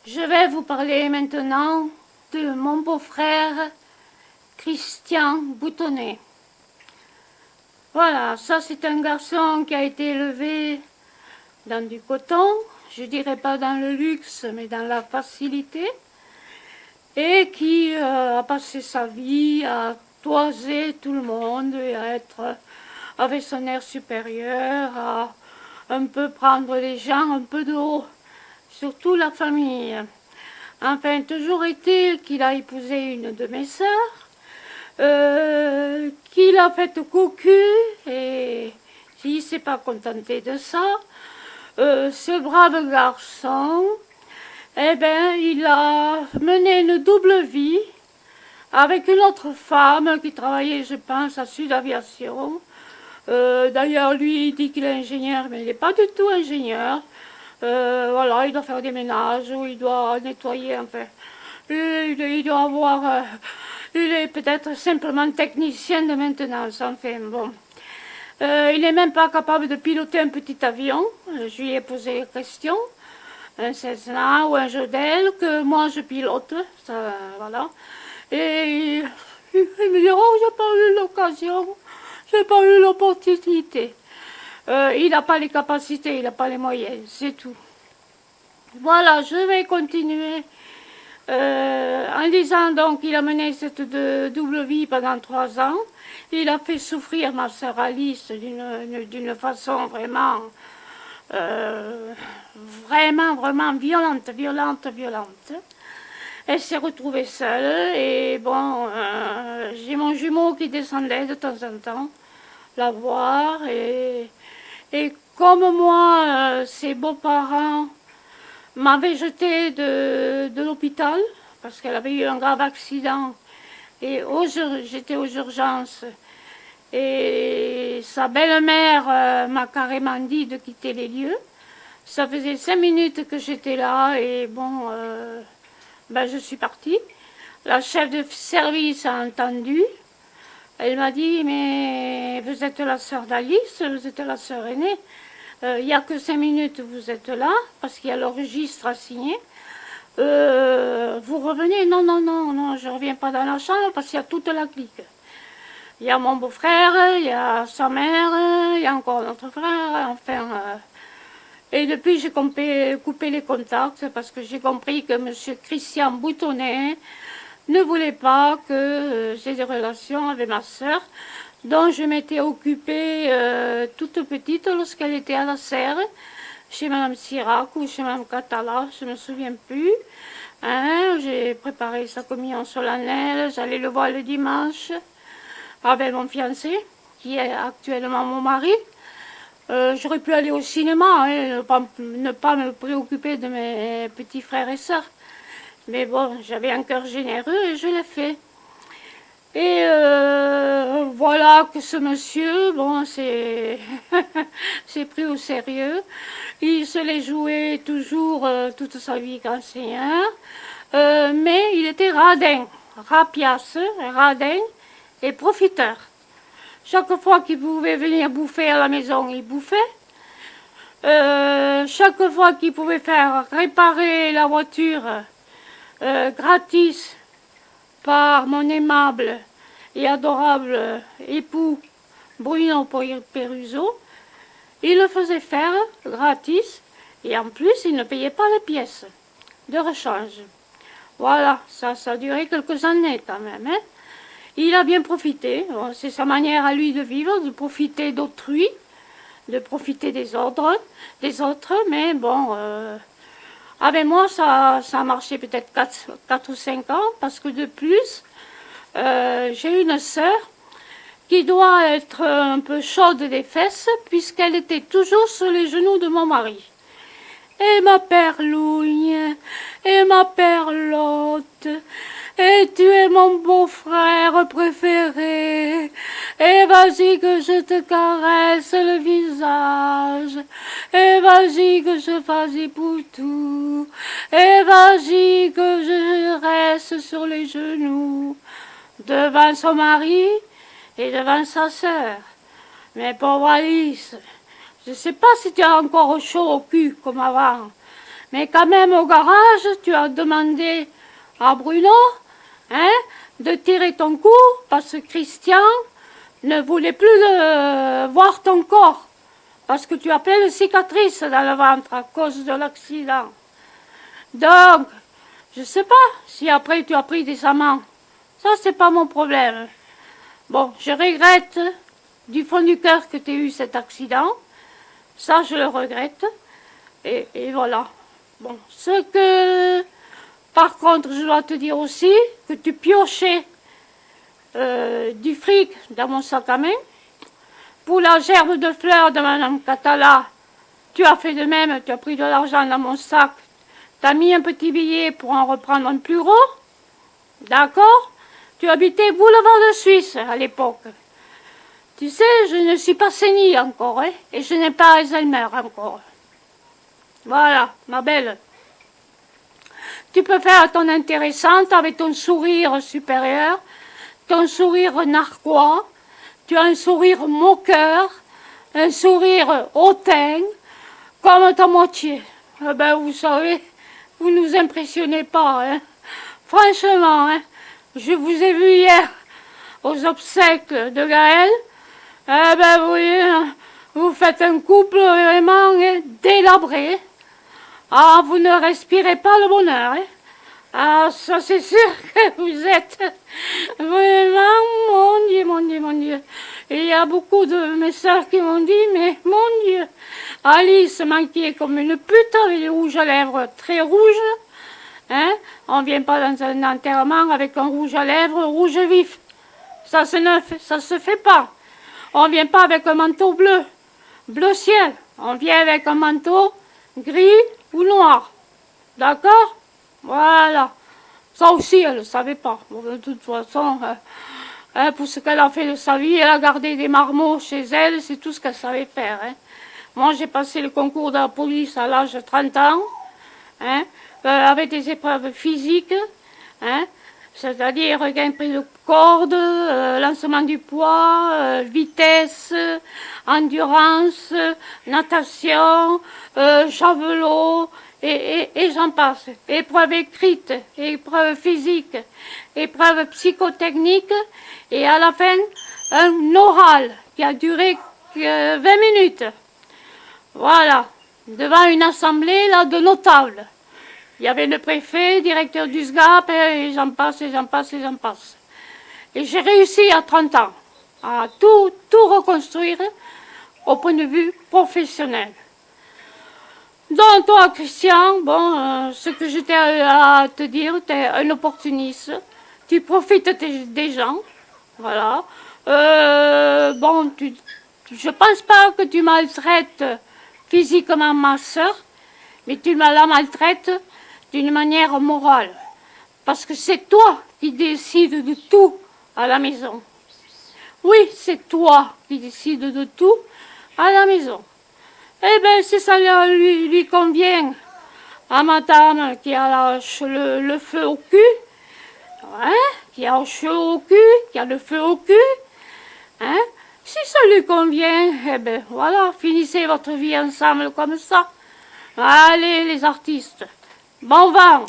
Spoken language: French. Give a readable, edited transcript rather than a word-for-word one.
Je vais vous parler maintenant de mon beau-frère Christian Boutonnet. Voilà, ça c'est un garçon qui a été élevé dans du coton, je dirais pas dans le luxe, mais dans la facilité, et qui a passé sa vie à toiser tout le monde et à être avec son air supérieur, à un peu prendre les gens un peu de haut, surtout la famille. Enfin, toujours est-il qu'il a épousé une de mes sœurs, qu'il a fait cocu, et il ne s'est pas contenté de ça. Ce brave garçon, eh ben, il a mené une double vie avec une autre femme qui travaillait, je pense, à Sud Aviation. D'ailleurs, lui, il dit qu'il est ingénieur, mais il n'est pas du tout ingénieur. Voilà, il doit faire des ménages, ou il doit nettoyer, enfin. Il doit avoir... il est peut-être simplement technicien de maintenance, enfin, bon. Il n'est même pas capable de piloter un petit avion. Je lui ai posé la question. Un Cessna ou un Jodel que moi je pilote, ça, voilà. Et il me dit, oh, j'ai pas eu l'occasion, j'ai pas eu l'opportunité. Il n'a pas les capacités, il n'a pas les moyens, c'est tout. Voilà, je vais continuer en disant donc qu'il a mené cette double vie pendant 3 ans. Il a fait souffrir ma sœur Alice d'une façon vraiment, vraiment violente. Elle s'est retrouvée seule et bon, j'ai mon jumeau qui descendait de temps en temps la voir et comme moi, ses beaux-parents m'avaient jeté de l'hôpital parce qu'elle avait eu un grave accident et j'étais aux urgences et sa belle-mère m'a carrément dit de quitter les lieux. Ça faisait 5 minutes que j'étais là et bon, ben je suis partie. La chef de service a entendu. Elle m'a dit, mais vous êtes la sœur d'Alice, vous êtes la sœur aînée. Il n'y a que 5 minutes, vous êtes là, parce qu'il y a le registre à signer. Vous revenez? Non, je ne reviens pas dans la chambre parce qu'il y a toute la clique. Il y a mon beau-frère, il y a sa mère, il y a encore notre frère, enfin... Et depuis, j'ai coupé les contacts parce que j'ai compris que M. Christian Boutonnet ne voulait pas que j'ai des relations avec ma sœur, dont je m'étais occupée toute petite lorsqu'elle était à la serre, chez Mme Sirac ou chez Mme Catala, je ne me souviens plus. Hein, j'ai préparé sa communion solennelle, j'allais le voir le dimanche avec mon fiancé, qui est actuellement mon mari. J'aurais pu aller au cinéma, hein, ne pas me préoccuper de mes petits frères et sœurs. Mais bon, j'avais un cœur généreux et je l'ai fait. Et voilà que ce monsieur, bon, c'est pris au sérieux. Il se l'est joué toujours toute sa vie grand seigneur. Mais il était radin, rapiace, radin et profiteur. Chaque fois qu'il pouvait venir bouffer à la maison, il bouffait. Chaque fois qu'il pouvait faire réparer la voiture gratis par mon aimable et adorable époux Bruno Peruzzo, il le faisait faire gratis et en plus il ne payait pas les pièces de rechange. Voilà, ça a duré quelques années quand même. Hein. Il a bien profité, c'est sa manière à lui de vivre, de profiter d'autrui, de profiter des autres, mais bon, avec moi ça a marché peut-être 4 ou 5 ans, parce que de plus, j'ai une sœur qui doit être un peu chaude des fesses, puisqu'elle était toujours sur les genoux de mon mari. Et ma perlougne, et ma perlotte, et tu es mon beau-frère préféré, et vas-y que je te caresse le visage, et vas-y que je fasse des poutous, et vas-y que je reste sur les genoux, devant son mari et devant sa sœur. Mais pauvre Alice, je ne sais pas si tu as encore chaud au cul comme avant, Mais quand même, au garage, tu as demandé à Bruno, hein, de tirer ton coup, parce que Christian ne voulait plus voir ton corps, parce que tu as plein de cicatrices dans le ventre à cause de l'accident. Donc, je sais pas si après tu as pris des amants. Ça, c'est pas mon problème. Bon, je regrette du fond du cœur que tu aies eu cet accident. Ça, je le regrette. Et voilà. Bon, ce que... Par contre, je dois te dire aussi que tu piochais du fric dans mon sac à main. Pour la gerbe de fleurs de Madame Catala, tu as fait de même, tu as pris de l'argent dans mon sac. Tu as mis un petit billet pour en reprendre un plus gros. D'accord? Tu habitais boulevard de Suisse à l'époque. Tu sais, je ne suis pas sénile encore, hein, et je n'ai pas Alzheimer encore. Voilà, ma belle. Tu peux faire ton intéressante avec ton sourire supérieur, ton sourire narquois. Tu as un sourire moqueur, un sourire hautain, comme ta moitié. Eh ben, vous savez, vous nous impressionnez pas, hein. Franchement, hein, je vous ai vu hier aux obsèques de Gaël. Eh ben, vous voyez, vous faites un couple vraiment délabré. Ah, vous ne respirez pas le bonheur, hein. Ah, ça c'est sûr que vous êtes vraiment, mon Dieu, mon Dieu, mon Dieu. Il y a beaucoup de mes sœurs qui m'ont dit, mais mon Dieu, Alice maquillée comme une pute avec les rouges à lèvres très rouges. Hein? On ne vient pas dans un enterrement avec un rouge à lèvres rouge vif. Ça se fait pas. On ne vient pas avec un manteau bleu, bleu ciel. On vient avec un manteau gris ou noir. D'accord? Voilà. Ça aussi, elle ne savait pas. Bon, de toute façon, pour ce qu'elle a fait de sa vie, elle a gardé des marmots chez elle, c'est tout ce qu'elle savait faire. Hein. Moi, j'ai passé le concours de la police à l'âge de 30 ans, hein, avec des épreuves physiques, hein, c'est-à-dire grimpe de corde, lancement du poids, vitesse, endurance, natation, javelot, et j'en passe. Épreuve écrite, épreuve physique, épreuve psychotechnique, et à la fin, un oral qui a duré 20 minutes. Voilà, devant une assemblée là de notables. Il y avait le préfet, directeur du SGAP, et j'en passe, et j'en passe, et j'en passe. Et j'ai réussi à 30 ans à tout reconstruire au point de vue professionnel. Donc toi, Christian, bon, ce que j'étais à te dire, tu es un opportuniste. Tu profites des gens, voilà. Bon, je pense pas que tu maltraites physiquement ma sœur, mais tu la maltraites d'une manière morale. Parce que c'est toi qui décides de tout à la maison. Oui, c'est toi qui décides de tout à la maison. Eh bien, si ça lui convient à madame qui a le feu au cul, hein, qui a au cul, qui a le feu au cul, hein, si ça lui convient, eh bien, voilà, finissez votre vie ensemble comme ça. Allez, les artistes, bon vent!